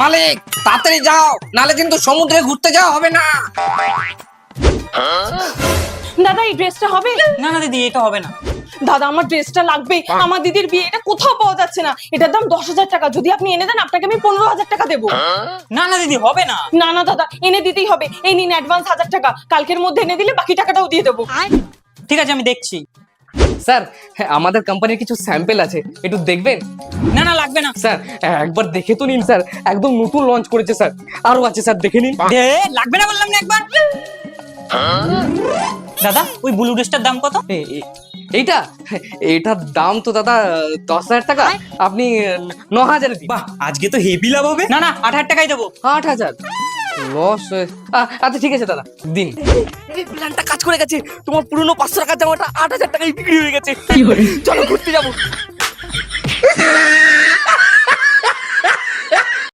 মালিক তাড়াতাড়ি যাও, নালে কিন্তু সমুদ্রে ঘুরতে যাওয়া হবে না। দাদা এই ড্রেসটা হবে? না না দিদি, এটা হবে না। দাদা আমার ড্রেসটা লাগবে, আমার দিদির বিয়ে, এটা কোথাও পাওয়া যাচ্ছে না। এটার দাম 10,000 টাকা, যদি আপনি এনে দেন আপনাকে আমি 15,000 টাকা দেবো। না না দিদি, হবে না। না না দাদা, এনে দিতেই হবে। এই নিন অ্যাডভান্স 1000 টাকা, কালকের মধ্যে এনে দিলে বাকি টাকাটাও দিয়ে দেবো। ঠিক আছে, আমি দেখছি। স্যার আমাদের কোম্পানির কিছু স্যাম্পল আছে, একটু দেখবেন? না না, লাগবে না। স্যার একবার দেখে তো নিন স্যার, একদম নতুন লঞ্চ করেছে স্যার, আরো আছে স্যার, দেখে নিন। লাগবে না বললাম না একবার। দাদা ওই ব্লু ড্রেসটার দাম কত? এইটা এইটার দাম তো দাদা 10,000 টাকা, আপনি 9,000 দিন। বাহ, আজকে তো হেভি লাভ হবে। না না, 8,000 টাকাই দেবো। 8,000 লস? আচ্ছা ঠিক আছে দাদা, দিন। এই প্ল্যানটা কাজ করে গেছে, তোমার পুরনো 500 টাকার জামাটা 8,000 টাকায় বিক্রি হয়ে গেছে। চলো ঘুরতে যাবো।